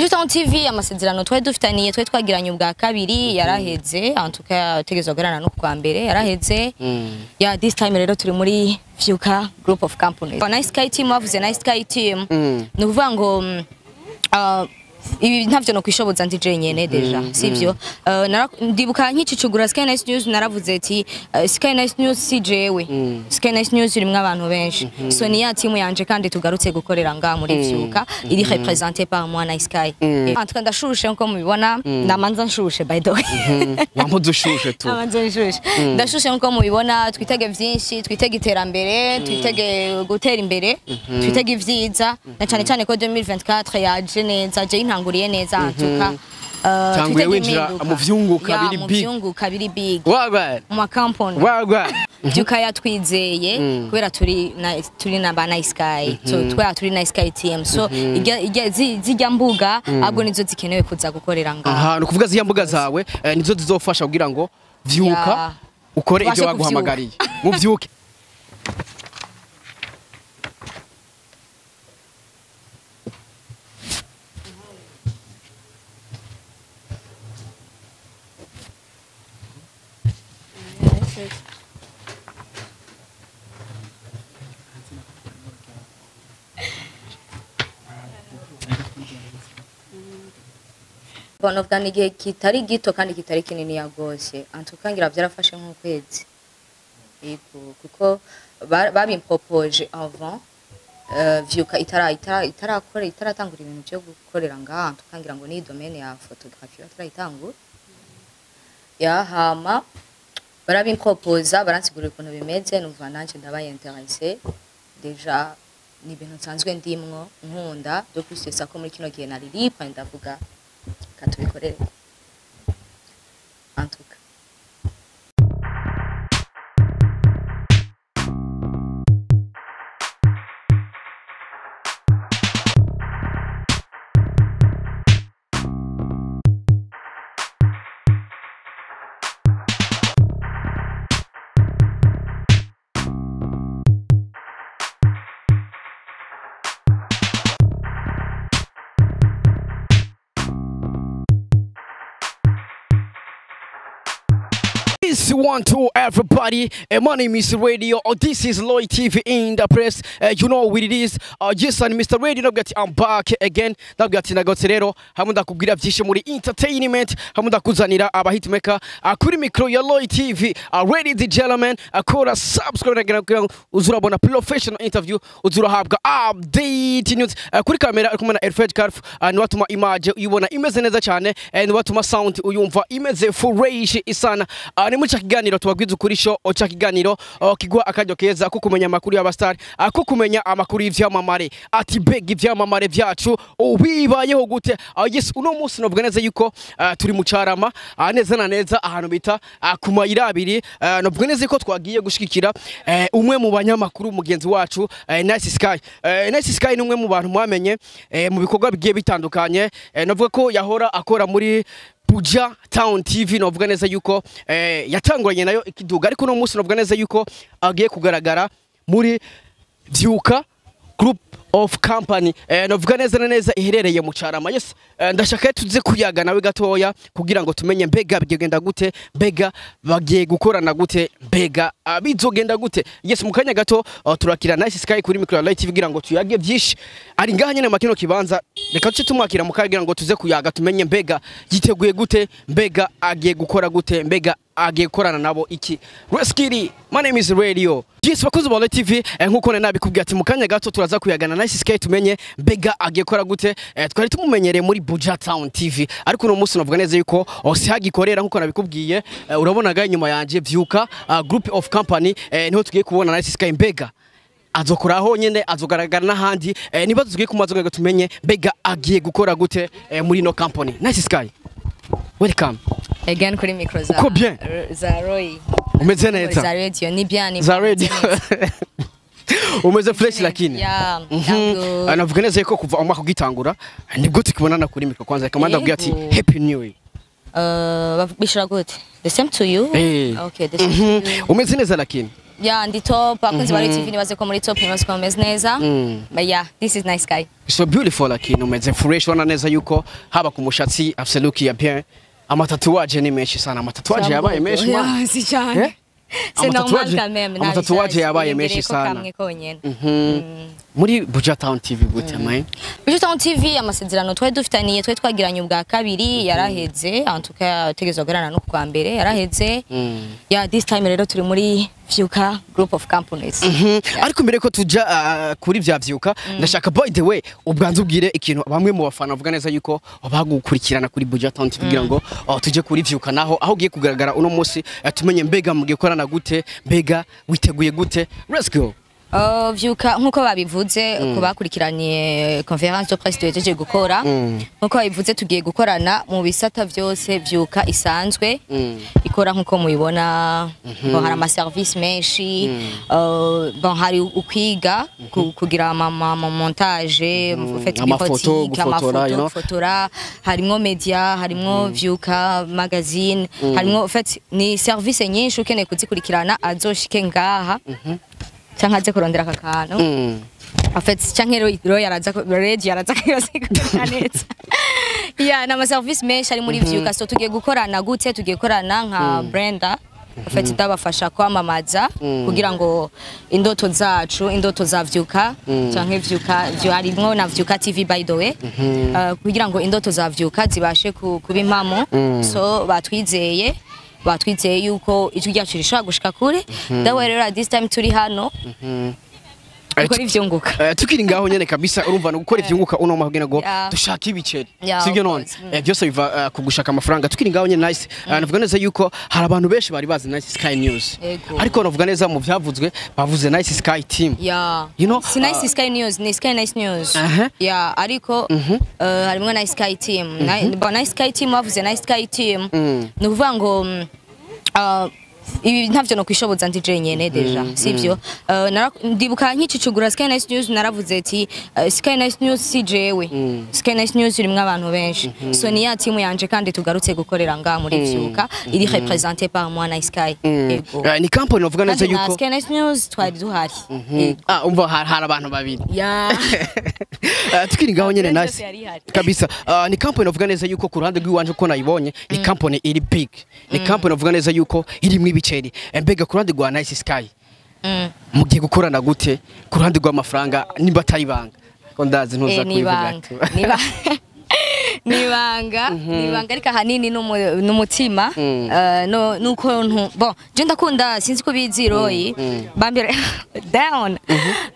kuri Sound TV amasezerano twari dufitaniye twari twagiranye ubwa kabiri yaraheze antuka tegezwa garana no kwa mbere yaraheze ya this time rero turi muri Vyunguka group of companies na Sky team wavuze na Sky team no kuvuga ngo ibi ntavyo no kwishoboza ndije nyene deja sivyo ndibuka nk'icicugura Sky Nice News naravuze ati Sky Nice News sijewe Sky Nice News irimwe abantu benshi so ni ya team yanje kandi tugarutse gukorera nga muri Vyunguka iri représentée par moi na Sky antuka ndashurushe nko mubibona ndamanza nshurushe by the way wamudushushe tu ndamanza nshurushe ndashushe nko mubibona twitege vyinshi twitege iterambere twitege gutera imbere twitege ivyiza na cyane cyane ko 2024 yaje neza je ntanguriye neza antuka tanguye winjira mu Vyunguka biri big mu Vyunguka biri big wagwa mu company wagwa Vyunguka yatwizeye kubera turi na bana Sky so turi na Sky team so zijya mbuga ahubwo nizo zikenewe kuza gukorera ngaho aha no kuvuga zijya mbuga zawe nizo zizofasha kugira ngo Vyunguka ukore ibyo baguhamagariye mu Vyunguka Bono bwanige kitari gito kandi kitari kinini yagose antukangira byarafashe nk'ukwezi kuko babimpropoje avant Vyunguka itaratangura ibintu byo gukorera ngaha antukangira ngo ni domaine ya photographie batarayitangura ya hama barabimpropoza baransigurira ukuntu bimeze numva nanje ndabaye intéressé déjà ni ibintu nsanzwe ndimwo nkunda byo kwisesa ko muri kino gihe nari libre ndavuga katubikorere antuka One to everybody, my name is Radio. This is Loy TV in the press. You know what it is. Yes, and Mr. Radio. I'm back again. Rero hamunda kugira byinshi muri entertainment. Hamunda kuzanira abahitmaker kuri micro ya Loy TV. Ready the gentlemen. Akora subscribe kugira uzurabona professional interview. Uzurahabwa update news. Kuri kamera kumana Elfred Carf. Ni watuma image uyibona imeze neza cyane. Ni watuma sound uyumva imeze fresh isana. Ni mu kiganiro tubagwiza ukuri show ocha kiganiro kigwa akajyo keza ko kumenya amakuru y'abastar ako kumenya amakuru y'ivyamamare ati beg ivyamamare vyacu ubibayeho gute yes uno munsi no bwaneze yuko turi mu Carama neza na neza ahantu bita kumayira abiri no bwaneze ko twagiye gushikira umwe mu banyamakuru mugenzi wacu Nice Sky Nice Sky numwe mu bantu mwamenye mu bikorwa bigiye bitandukanye navuga ko yahora akora muri Buja Town TV novuga neza yuko yatanguranye nayo ikiduga ariko no munsi novuga neza yuko agiye kugaragara muri Vyunguka group of company novuga neza iherereye mu Carama yes ndashaka tuze kuyaga nawe gatoya kugira ngo tumenye mbega bigenda gute mbega bagiye gukorana gute mbega bizogenda gute yes mukanya gato turakira Nice Sky kuri micro live TV kugira ngo tuyage byinshi ari ngaha nyene makino kibanza reka tuce tumwakira mukagira ngo tuze kuyaga tumenye mbega yiteguye gute mbega agiye gukora gute mbega agiye korana nabo iki Reskiri my name is Radio yes bakoze ba TV nkuko nabikubwiye ati mukanya gato turaza kuyagana Nice Sky tumenye mbega agiye kora gute twari tumumenyereye muri Buja Town TV ariko no munsi navuga neza yuko osihagikorera nkuko nabikubwiye urabona ga inyuma yanje Vyunguka group of company niho tugiye kubona Nice Sky mbega azokoraho nyene azogaragara n'ahandi niba tugiye kumazo ngo tumenye mbega agiye gukora gute muri no company Nice Sky welcome again kuri micro za Roy umeze neza za radio ni bien za radio umeze fresh lakini anavuga neza yuko kuva umwaka ugitangura nibwo tukibonana kuri micro kwanza kamanda avuga ati happy new year bishira gute the same to you okay the same to you umeze neza lakini Yeah, ndi top. Akunzi bari TV nibaze ko muri top nibaze ko mumeze neza. But yeah, this is nice guy. So beautiful lakini umeze fresh wana neza yuko haba ku mushatsi absolutely bien. Amatatuaje ni menshi sana. Amatatuaje yabaye menshi man. Yeah, si cyane. C'est normal quand même. Amatatuaje yabaye menshi sana. Muri Buja Town TV gute man? Buja Town TV amasezerano twari dufitaniye twari twagiranye ubwa kabiri yaraheze antuka tegezwa garana no kwa mbere yaraheze. Yeah, this time rero turi muri Vyunguka group of companies. Ariko mbere ko tuja kuri vya Vyunguka ndashaka by the way ubwanze ubwire ikintu bamwe mu bafana bavuga neza yuko bagukurikirana kuri Buja Town TV kugira ngo tuje kuri Vyunguka naho aho ugiye kugaragara uno munsi tumenye mbega mugiye korana gute mbega witeguye gute. Let's go. Vyunguka nkuko babivuze ko bakurikiranye conference de presse tugejeje gukora nkuko babivuze tugiye gukorana mu bisata byose Vyunguka isanzwe ikora nkuko mubibona bo hari ama service menshi bon hari ukwiga kugira ama montage fait amafoto gufotora harimo media harimo Vyunguka magazine harimo fait ni service nyinshi ukeneye kuzikurikirana azoshike ngaha cyangwa aze kurondera akakano afite cyangwa rero yaraza kwibasiga neza yeah na service menshi ari muri Vyunguka so tugiye gukorana gute tugiye gukorana nka Brenda afite ndabafasha kwamamaza kugira ngo indoto zacu indoto za Vyunguka cyangwa Vyunguka harimo na Vyunguka TV by the way kugira ngo indoto za Vyunguka zibashe kuba impamo so batwizeye yuko ijwi ryacu rishobora gushika kure dawe rero this time turi hano gukora ivyunguka tukiri ngaho nyene kabisa urumva no gukora ivyunguka uno mahugena go dushaka ibiceri sivyo none byose biva kugushaka amafaranga tukiri ngaho nyene nice navuga neza yuko hari abantu benshi bari bazi Nice Sky News ariko navuga neza mu byavuzwe bavuze Nice Sky Team you know si Nice Sky News ni Sky Nice News yeah ariko harimo Nice Sky Team Nice Sky Team bavuze Nice Sky Team no kuvuga ngo ibi ntavyo no kwishoboza ndi jenyene deja sivyo ndibuka nkicicugura Sky Nice News naravuze ati Sky Nice News si jewe Sky Nice News irimwe abantu benshi so ni ya team yanje kandi tugarutse gukorera nga muri Vyunguka iri représentée par moi Nice Sky ni company novuga neza yuko Sky Nice News twari duhari umva hari abantu babiri tukiri ngaho nyene nice kabisa ni company novuga neza yuko ku ruhande rw'iwanje ko nayibonye ni company iri big ni company novuga neza yuko iri biceri mbega ku ruhande rwa Nice Sky mugiye gukorana gute ku ruhande rw'amafaranga nimba atari banga ko ndazi ntuza kubivuga nibanga ariko hanini n'umutima nuko bon je ndakunda sinzi ko biziroyi bambira down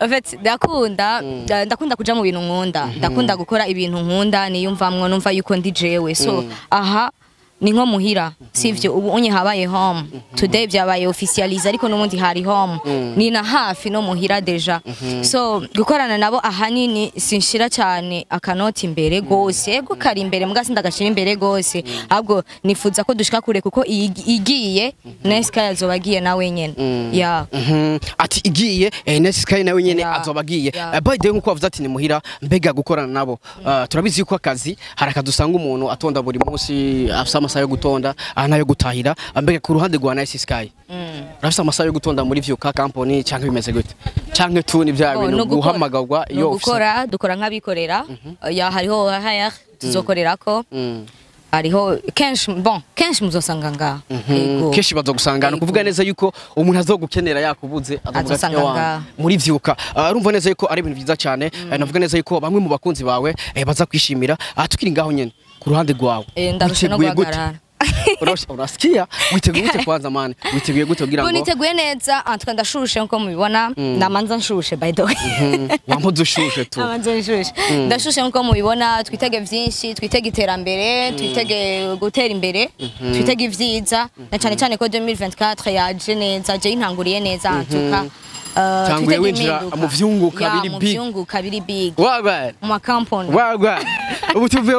en fait ndakunda kuja mu bintu nkunda ndakunda gukora ibintu nkunda niyumvamwe numva yuko ndi jewe so aha ni nko muhira sivyo ubu unye habaye home today byabaye officialize ariko n'umundi hari home ni na hafi no muhira deja so gukorana nabo ahanini sinshira cyane akanoti imbere gose ego kari imbere mugasi ndagashira imbere gose ahubwo nifuza ko dushika kure kuko igiye Nice Sky azobagiye nawe nyene ati igiye Nice Sky nawe nyene azobagiye by the way nkuko bavuze ati ni muhira mbega gukorana nabo turabizi yuko akazi hari akadusanga umuntu atonda buri munsi afisa amasaha yo gutonda nayo gutahira mbega ku ruhande rwa Nice Sky urafise amasaha yo gutonda muri Vyunguka company cyangwa bimeze gute cyangwa tuni bya bintu guhamagarwa yo dukora nk'abikorera ya hariho haya tuzokorerako hariho kenshi muzosanga nga kenshi bazogusangana kuvuga neza yuko umuntu azogukenera yakubuze azosanga muri Vyunguka urumva neza yuko ari ibintu byiza cyane navuga neza yuko bamwe mu bakunzi bawe baza kwishimira tukiri ngaho nyene ku ruhande rwawe ndarusha no guhagarara urasikia witeguye gute kwanza man witeguye gute kugira ngo niteguye neza antwa ndashushe nko mubibona ndamanza nshushe by the way wampoze ushushe tu ndamanza nshushe ndashushe nko mubibona twitege byinshi twitege iterambere twitege gutera imbere twitege ivyiza na cyane cyane ko 2024 yaje neza je intanguriye neza antuka tanguye winjira mu Vyunguka biri big wagwa mu company wagwa ubu tuvuye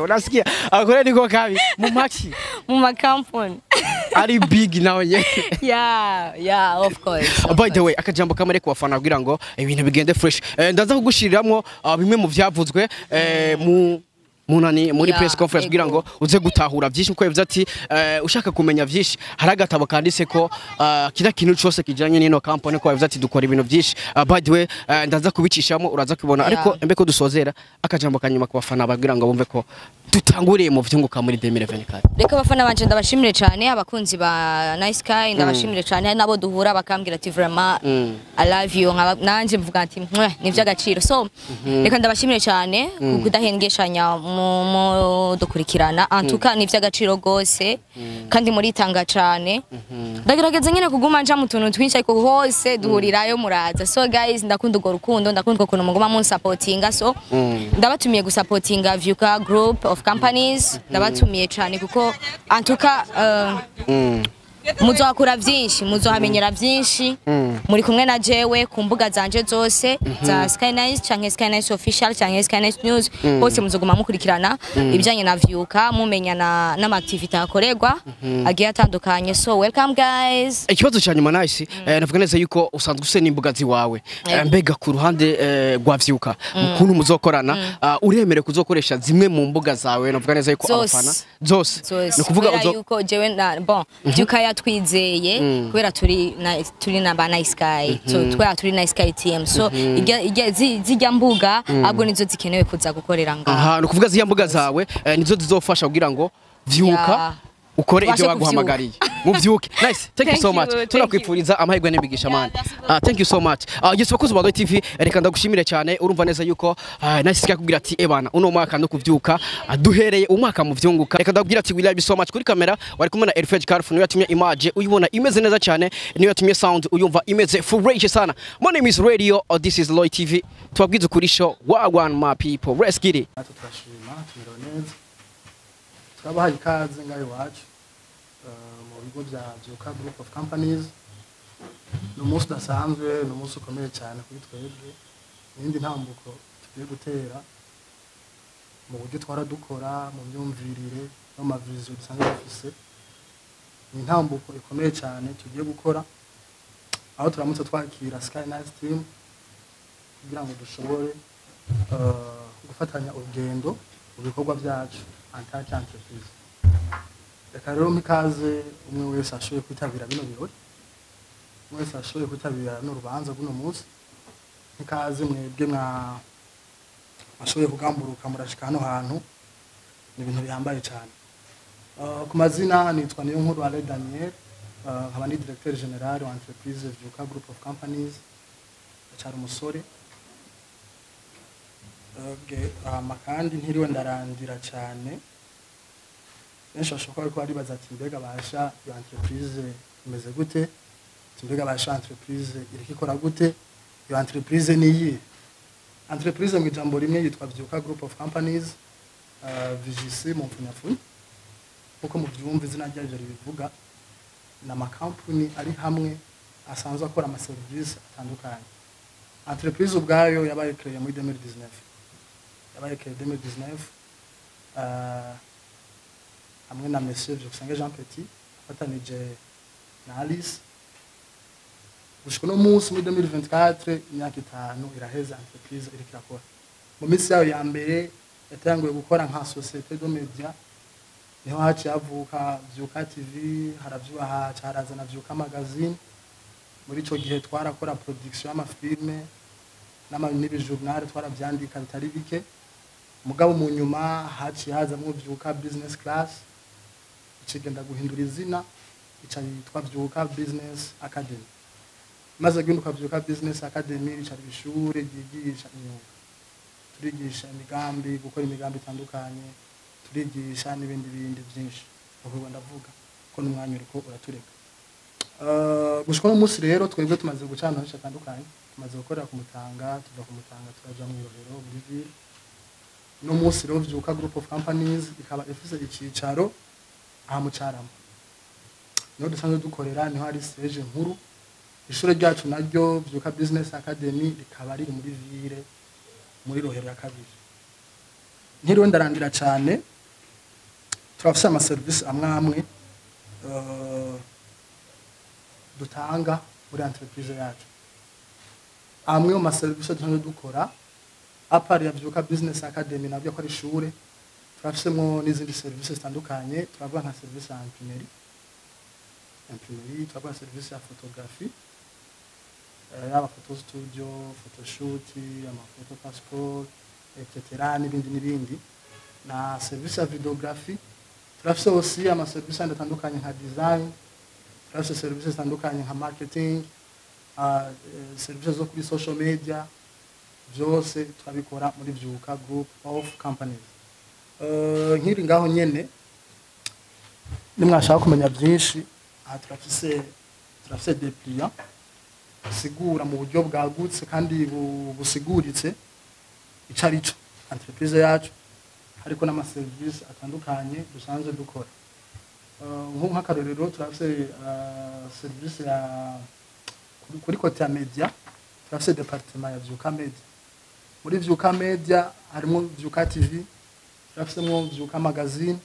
unasikia akore niko kabi mu maxi mu company ari big nawe ye yeah of course by the way akajambo kamere ku bafana kugira ngo ibintu bigende fresh ndaza kugushiriramwo bimwe mu vyavuzwe mu munani muri Yeah, press conference kugira ngo uze gutahura byinshi uko yavuze ati ushaka kumenya byinshi hari agatabo kanditse ko kira kintu cyose kijanye n'ino company ko yavuze ati dukora ibintu byinshi by the way ndaza kubicishamo uraza kubona ariko embe ko dusozera akajambo kanyuma ku bafana bagira ngo bumve ko dutanguriye mu vyunguka muri 2024 reka bafana banje ndabashimire cyane abakunzi ba Nice Sky ndabashimire cyane nabo duhura bakambwira ati vraiment I love you nanje mvuga ati ni vy'agaciro so reka ndabashimire cyane kudahengeshanya mu dukurikirana antuka ni vy'agaciro gose kandi muri tanga cyane ndagerageza nyene kuguma nja mu tuntu twinshi ariko hose duhurirayo muraza so guys ndakunda ugo rukundo ndakunda ukuntu muguma mu supportinga so ndabatumiye gusupportinga Vyunguka group of companies ndabatumiye cyane kuko antuka muzohakura byinshi muzohamenyera byinshi muri kumwe na jewe ku mbuga zanje zose za Sky Nice canke Sky Nice official canke Sky Nice news hose muzoguma mukurikirana ibijanye na Vyunguka mumenya na activity akorerwa agiye atandukanye so welcome guys ikibazo cyane Nice navuga neza yuko usanzwe use n'imbuga ziwawe mbega ku ruhande rwa Vyunguka ukuntu muzokorana uremere kuzokoresha zimwe mu mbuga zawe navuga neza yuko abafana zose no kuvuga yuko jewe na bon Vyunguka twizeye kubera turi na ba Nice Sky so twara turi Nice Sky team so zijya mbuga ahubwo nizo zikenewe kuza gukorera ngaho aha no kuvuga zijya mbuga zawe nizo zizofasha kugira ngo Vyunguka ukore ibyo baguhamagariye muvyuke nice thank you so much turakwipfuriza amahirwe n'imigisha man thank you so much yes bakuzi ba TV reka ndagushimire cyane urumva neza yuko Nice Sky kugira ati ebana uno mwaka no kuvyuka duhereye umwaka mu Vyunguka reka ndakugira ati we love you so much kuri kamera wari kumwe na Elfred Carfu niyo yatumye image uyibona imeze neza cyane niyo yatumye sound uyumva imeze fresh sana my name is Radio this is Loy TV twabwize kuri show wagwan my people let's get it turabahaye ikaze ngaho iwacu mu bigo bya Vyunguka group of companies no munsi udasanzwe no munsi ukomeye cyane kuri twebwe n'indi ntambuko tugiye gutera mu buryo twara dukora mu myumvirire no mavision dusanzwe dufise ni intambuko ikomeye cyane tugiye gukora aho turamutse twakira Sky Nice team kugira ngo dushobore gufatanya urugendo mu bikorwa byacu antaka entreprise reka rero mikaze umwe wese ashoboye kwitabira bino birori umwe wese ashoboye kwitabira no rubanza guno munsi mikaze mwebwe ashoboye kugamburuka murashika hano hantu ni ibintu bihambaye cyane ku mazina nitwa Niyonkuru Ale Daniel nkaba ni directeur general wa entreprise Vyunguka group of companies cyari umusore kandi ntiriwe ndarandira cyane benshi bashobora kuba baribaza ati mbega basha iyo entreprise imeze gute mbega basha entreprise iri ikora gute iyo entreprise ni iyi entreprise mu ijambo rimwe yitwa Vyunguka group of companies VGC mu mfunyafunyi kuko mu byumva izina ryayo ribivuga na makampuni ari hamwe asanzwe akora ama service atandukanye entreprise ubwayo yabaye créée muri 2019 yabaye créée 2019 hamwe na monsieur Vyunguka Jean Petit afatanije na Alice gushika no munsi muri 2024 imyaka 5 iraheza entreprise iri kirakora mu minsi yayo ya mbere yatanguye gukora nka société de media niho haci yavuka Vyunguka TV haravyuha haraza na Vyunguka magazine muri ico gihe twarakora production y'amafilme n'amanibi journal twaravyandika bitari bike mugabo mu nyuma haci hazamwe Vyunguka business class ikigenda guhindura izina ica yitwa Vyunguka business academy maze guhinduka Vyunguka business academy ica ishure ryigisha imyuga turigisha imigambi gukora imigambi itandukanye turigisha n'ibindi byinshi ubu ndavuga ko n'umwanya uriko uratureka gushika no munsi rero twebwe tumaze gucana henshi atandukanye tumaze gukorera ku Mutanga tuva ku Mutanga turaja mu Irorero muri ville no munsi rero Vyunguka group of companies ikaba ifise icicaro aha mu Carama niho dusanzwe dukorera niho hari stage nkuru ishure ryacu naryo Vyunguka business academy rikaba riri muri ville muri Rohero ya kabiri ntiriwe ndarandira cyane turafise ama service amwe dutanga muri entreprise yacu amwe mu service dusanzwe dukora apart ya Vyunguka business academy nabyo ko ari ishure turafisemo n'izindi services zitandukanye turavuga nka service ya imprimerie turavuga service ya photographie yaba photo studio photoshoot amafoto passport etc n'ibindi na service ya videography turafise aussi ama service atandukanye nka design turafise services zitandukanye nka marketing services zo kuri social media byose turabikora muri Vyunguka group of companies. Nkiri ngaho nyene nimwashaka kumenya byinshi turafise des clients sigura mu buryo bwagutse kandi busiguritse icarico entreprise yacu hariko n'ama service atandukanye dusanzwe dukora. Nk'akarorero turafise service ya kuri côté ya media turafise departement ya Vyunguka media. Muri Vyunguka media harimo Vyunguka TV, turafisemo Vyunguka magazine,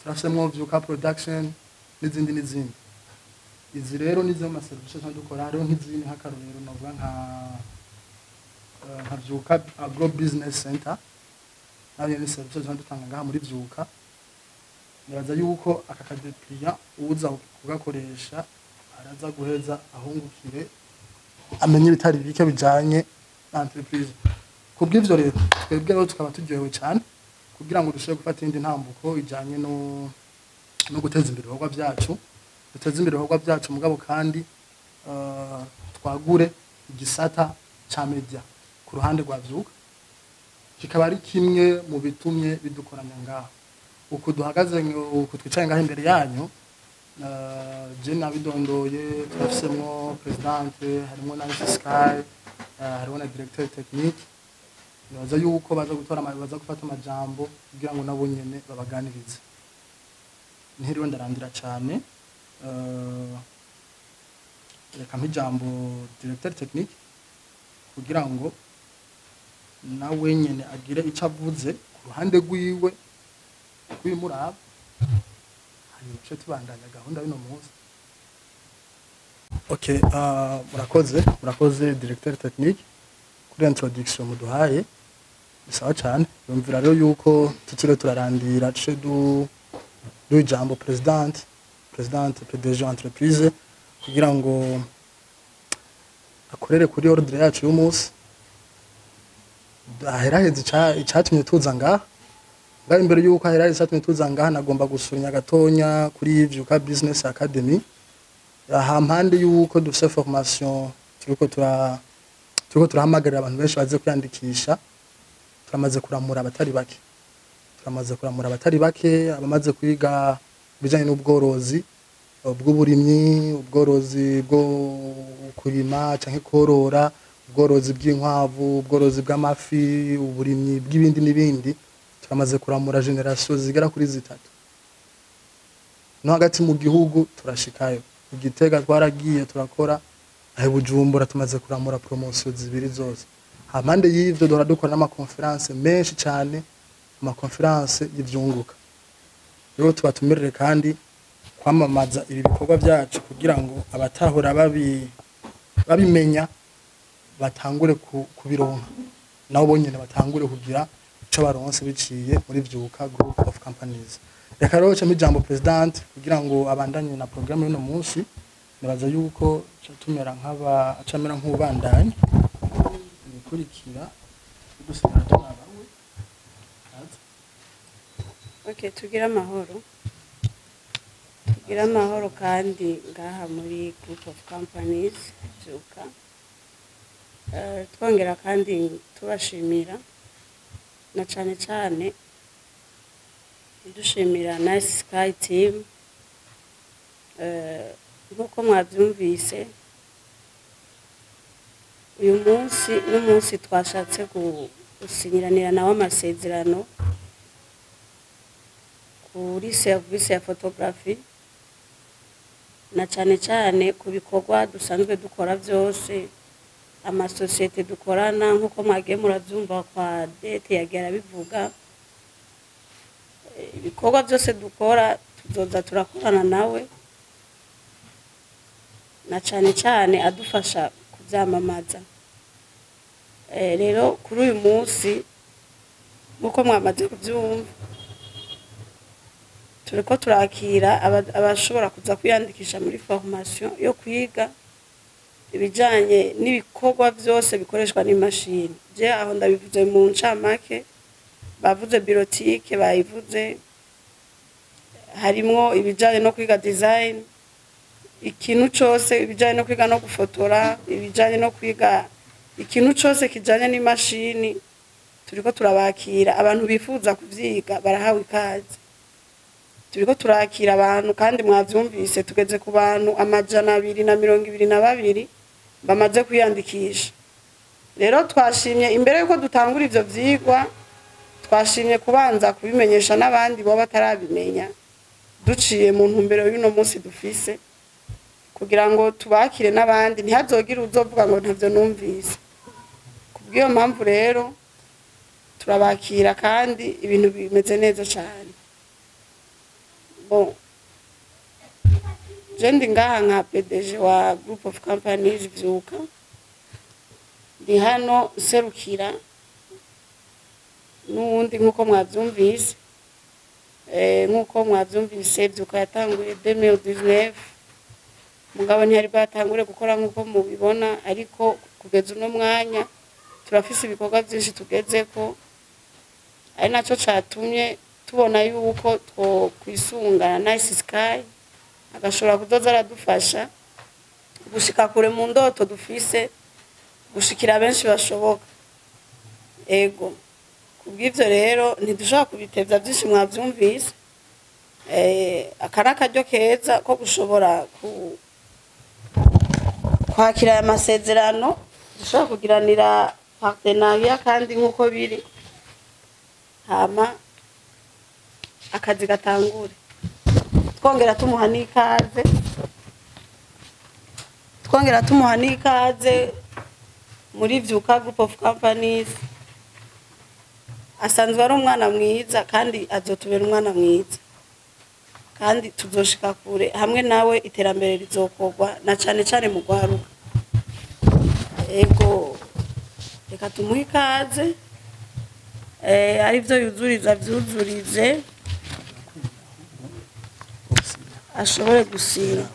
turafisemo Vyunguka production n'izindi. Izi rero nizo ma services dukora hariho nk'izindi nk'akarorero novuga nka Vyunguka agro business center nayo ni services dutanga ngaha muri Vyunguka. Nibaza yuko aka kadeplia uza kugakoresha araza guheza ahungukire amenye bitari bike bijanye na entreprise. Kubw'ivyo rero twebwe rero tukaba turyohewe cyane kugira ngo dushobore gufata indi ntambuko ijanye no guteza imbere ibikorwa byacu, mugabo kandi twagure igisata ca media ku ruhande rwa Vyunguka kikaba ari kimwe mu bitumye bidukoranya ngaho. Uko duhagaze uko twicaye ngaho imbere yanyu je nabidondoye turafisemo presidente harimo na Sky harimo na directeur technique nibaza yuko baza gufata amajambo kugira ngo nabo nyene babaganirize. Ntiriwe ndarandira cyane reka mpijambo directeur technique kugira ngo nawe nyene agire icyo avuze ku ruhande rwiwe kwimuraba hanyuma cyo tubandanya gahunda bino munsi. Okay, murakoze directeur technique kuri introduction muduhaye bisawa cyane. Yumvira rero yuko tutire turarandira cyo du ijambo president PDG entreprise kugira ngo akorere kuri ordre yacu y'umunsi aheraheze icatumye tuza ngaha. Ngaho imbere yuko aheraheze icatumye tuza ngaha nagomba gusunya gatonya kuri Vyunguka Business Academy hampande yuko dufise formation turiko turahamagarira abantu benshi baze kwiyandikisha. Turamaze kuramura abatari bake abamaze kwiga bijanye n'ubworozi bw'uburimyi, ubworozi bwo kurima canke korora, ubworozi bw'inkwavu, ubworozi bw'amafi, uburimyi bw'ibindi n'ibindi. Turamaze kuramura generation zigera kuri 3 no hagati mu gihugu turashikayo. Igitega twaragiye turakora ahe Bujumbura tumaze kuramura promotion 2 zose. Hamande y'ivyo dora dukora n'ama conference menshi cyane, ama conference y'Vyunguka. Rero tubatumirire kandi kwamamaza ibi bikorwa byacu kugira ngo abatahora babimenya batangure kubironka nabo bonyene batangure kugira ico baronse biciye muri Vyunguka group of companies. Reka rero cyo mijambo president kugira ngo abandanye na programme y'uno munsi. Nibaza yuko tumera nk'ubandanye bikurikira dusubira tunabawe. Okay, tugira amahoro kandi ngaha muri group of companies Vyunguka. Twongera kandi tubashimira na cyane dushimira na Sky team nkuko mwabyumvise uyu munsi twashatse gusinyiranira nawe amasezerano kuri service ya photography na cyane ku bikorwa dusanzwe dukora byose amasosiyete dukorana nkuko mwagiye murabyumva kwa date yagera bivuga ibikorwa byose dukora tuzoza turakorana nawe na cyane adufasha kubyamamaza. Rero kuri uyu munsi nkuko mwamaze kubyumva turiko turakira abashobora kuza kwiyandikisha muri formation yo kwiga ibijanye n'ibikorwa byose bikoreshwa n'imashini. Je aho ndabivuze mu ncamake, bavuze birotike, bayivuze harimwo ibijanye no kwiga design, ikintu cyose ibijanye no kwiga no gufotora, ibijanye no kwiga ikintu cyose kijanye n'imashini, turiko turabakira. Abantu bifuza kuvyiga barahawe ikaze. Turiko turakira abantu kandi mwavyumvise tugeze ku bantu 222 bamaze kwiyandikisha. Rero twashimye imbere yuko dutangura ivyo vyigwa, twashimye kubanza kubimenyesha n'abandi bo batarabimenya, duciye mu ntumbero y'uno munsi dufise, kugira ngo tubakire n'abandi ntihazogire uzovuga ngo ntavyo numvise. Kubw'iyo mpamvu rero turabakira kandi ibintu bimeze neza cyane. Bon, jendi ngaha nka PDG wa Group of Companies Vyunguka, ndi hano serukira n'uwundi nk'uko mwavyumvise. Nk'uko mwavyumvise Vyunguka yatanguye 2019, mugabo ntiyari batangure gukora nk'uko mubibona, ariko kugeza uno mwanya turafise ibikorwa byinshi tugezeko, ari naco catumye tubona yuko two kwisungana na Sky agashobora kudoza aradufasha gushika kure mu ndoto dufise, gushikira benshi bashoboka. Ego kubw'ivyo rero ntidushobora kubitevya byinshi mwavyumvise. Akaryo keza ko gushobora kwakira aya masezerano, dushobora kugiranira partenariat kandi nk'uko biri, hama akazi gatangure. Twongera tumuha n'ikaze muri Vyunguka Group of Companies. Asanzwe ari umwana mwiza kandi azotubera umwana mwiza, kandi tuzoshika kure hamwe nawe, iterambere rizokorwa na cane mu gwaruka. Ego reka tumuhe ikaze, arivyo yuzuriza vyuzurize, ashobore gusinya.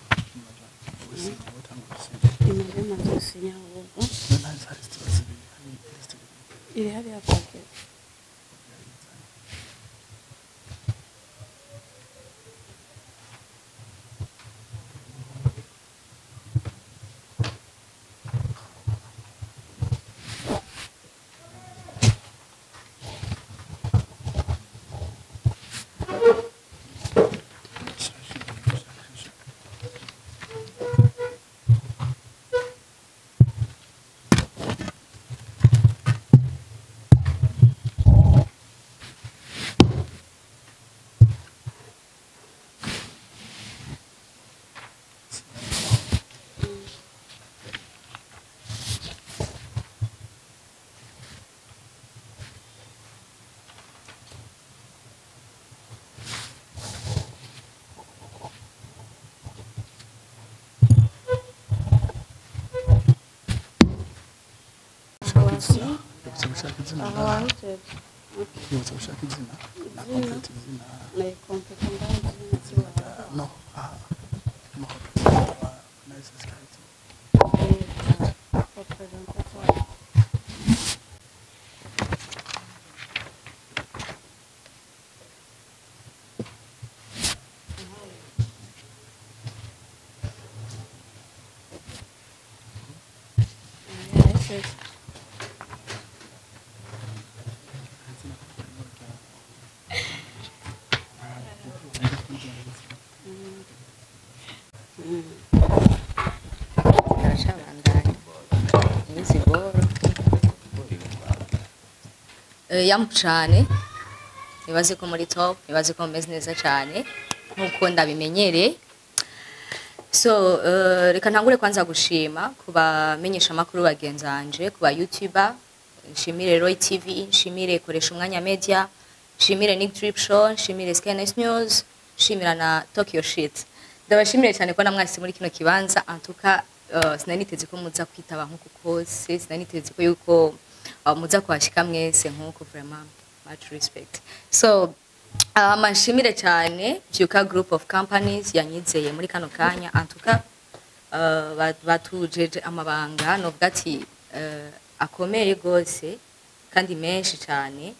Iri hariya kwake. Yamucane nibaze ko muri top, nibaze ko meze neza cyane nkuko ndabimenyereye. So reka ntangure kwanza gushima kubamenyesha makuru bagenzanje, kuba YouTuber, nshimire Roy TV, nshimire koresha umwanya media, nshimire Nick Trip Show, nshimire Sky News, nshimira na Tokyo Shit. Ndabashimire cyane ko namwasi muri kino kibanza. Antuka sinaniteze ko muza kwitaba nkuko kose, sinaniteze ko yuko muza kwashika mwese nkuko, vraiment much respect. So amashimire cyane Vyuka Group of Companies yanyizeye muri kano kanya antuka batujeje amabanga novuga ati akomeye gose kandi menshi cyane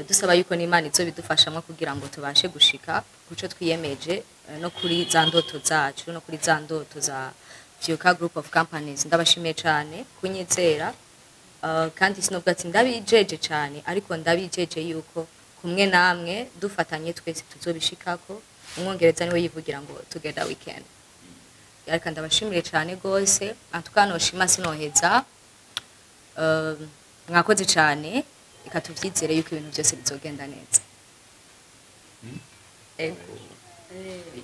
dusaba yuko n'Imana izo bidufashamo kugira ngo tubashe gushika kuco twiyemeje no kuri za ndoto zacu no kuri za ndoto za Vyuka Group of Companies. Ndabashimiye cyane kunyizera kandi sinovuga ati ndabijeje cyane ariko ndabijeje yuko kumwe namwe dufatanye twese tuzobishikako. Umwongereza niwe yivugira ngo together we can. Yareka ndabashimire cyane gose antuka noshima sinoheza mwakoze cyane ikatuvyizere yuko ibintu byose bizogenda neza.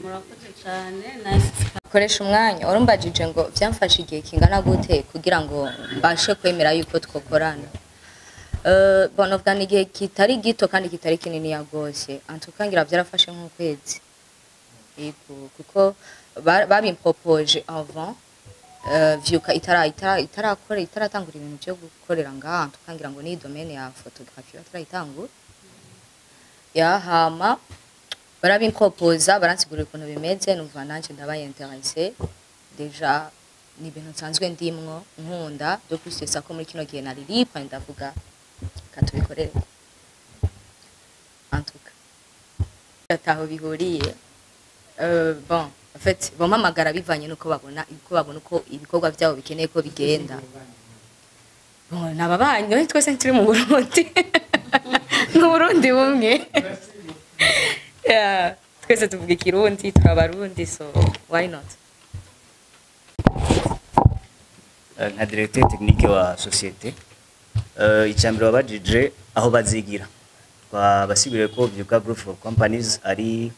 Murakoze cyane nice. Koresha umwanya urumbajije ngo byamfashe igihe kingana gute kugira ngo mbashe kwemera yuko twokorana. Bonovga n'igihe kitari gito kandi kitari kinini yagose antukangira byarafashe nk'ukwezi. Kuko babimpropoje avant Vyuka itaratangura ibintu byo gukorera ngaha tukangira ngo ni domaine ya photography atarayitangura hama barabimpropoza baransigurira ukuntu bimeze numva nanje ndabaye intéressé déjà ni ibintu nsanzwe ndimwo nkunda byo kwisesa ko muri kino gihe nari lipa ndavuga katubikorere antuka ataho bihuriye bon en fait bampamagara bivanye nuko babona uko ibikorwa byabo bikeneye ko bigenda. Bon nababanyo twese turi mu Burundi mu Burundi bumwe twese tuvuga ikirundi turabarundi so why not. Nka directeur technique wa societe icyambere wabajije aho bazigira twabasiguriye ko Vyuka Group of Companies ari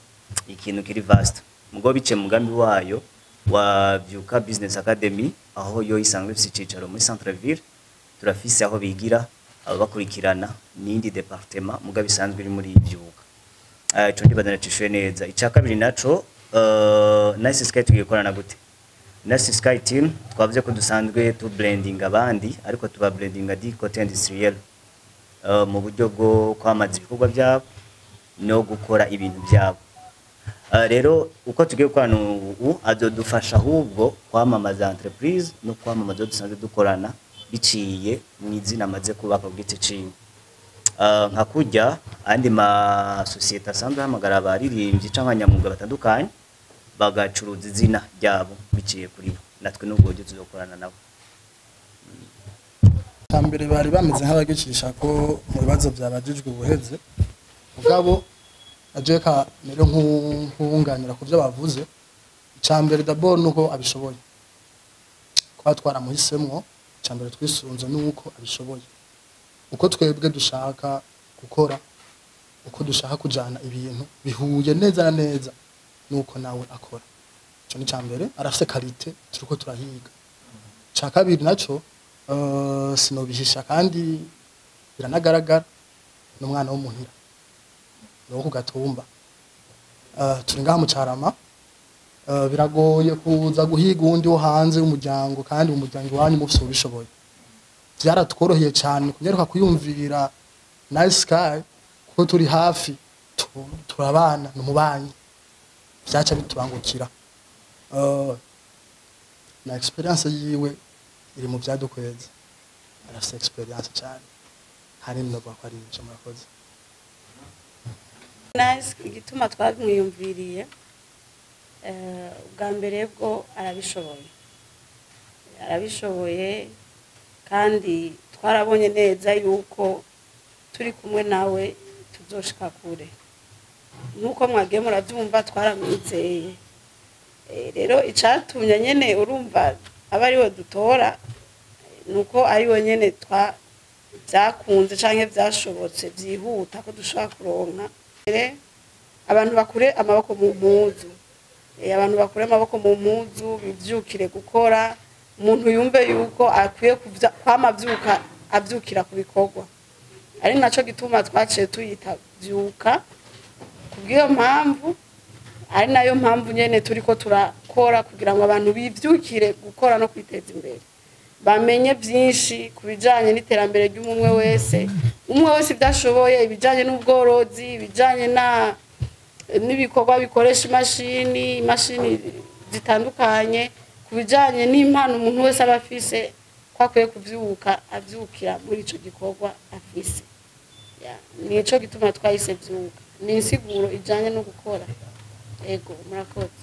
ikintu kiri vast mugo bice mugambi wayo wa Vyuka Business Academy aho yo isanzwe ifite icicaro muri centre ville turafise aho bigira abo bakurikirana n'indi departement muga bisanzwe iri muri Vyuka ico ndibadana cishuye neza. Icya kabiri naco Nice Sky tugikorana gute. Nice Sky team twavuze ko dusanzwe tu blending abandi ariko tuba blending di côté industriel mu buryo bwo kwamaza ibikorwa byabo no gukora ibintu byabo. Rero uko tugiye gukorana ubu azodufasha ahubwo kwamamaza entreprise no kwamamaza dusanzwe dukorana biciye mu izina amaze kubaka bwite ciwe. Nka kujya andi ma societe asanzwe hamagara abaririmbyi canka nyamuga batandukanye bagacuruza izina ryabo biciye kuri bo natwe n'ubwo byo tuzokorana nabo. Tambere bari bameze nk'abagicisha ko mu bibazo byabajijwe ubuheze ubwabo ajeka rero nk'unganira ku byo bavuze. Icambere d'abord nuko abishoboye kwa twaramuhisemwo. Icambere twisunze nuko abishoboye uko twebwe dushaka gukora uko dushaka kujana ibintu bihuye neza na neza nuko nawe akora. Ico ni cambere arafise qualité turiko turahiga. Ca kabiri naco sinobihisha kandi biranagaragara n'umwana w'umuhira no kugatumba turi ngaha mu Carama biragoye kuza guhiga undi wo hanze y'umuryango kandi umuryango wanyu mufise ubishoboye. Byaratworoheye cyane kunyeruka kuyumvira Nice Sky ko turi hafi turabana n'umubanyi byaca bitubangukira. Na experience yiwe iri mu byadukweza arafise experience cyane hari no bakwa ari cyo murakoze. Nice igituma twamwiyumviriye bwa mbere bwo arabishoboye kandi twarabonye neza yuko turi kumwe nawe tuzoshika kure nkuko mwagiye murabyumva twaramwizeye. Rero icatumye nyene urumva abariwe dutora nuko ari nyene byakunze canke byashobotse byihuta ko dushaka kuronka abantu bakure amaboko mu mpuzu. Abantu bakure amaboko mu mpuzu bivyukire gukora umuntu yumve yuko akwiye kwamavyuka avyukira ku bikorwa. Ari naco gituma twaciye tuyita Vyuka kubwiyo mpamvu ari nayo mpamvu nyene turiko turakora kugira ngo abantu bivyukire gukora no kwiteza imbere bamenye byinshi kubijanye n'iterambere ry'umwe wese umwe wese ibyashoboye ibijanye n'ubworozi ibijanye n'ibikorwa bikoresha imashini zitandukanye ku bijanye n'impano umuntu wese aba afise kwakwiye kuvyuka avyukira muri ico gikorwa afise nico gituma twahise vyuka ni insiguro ijanye no gukora ego murakoze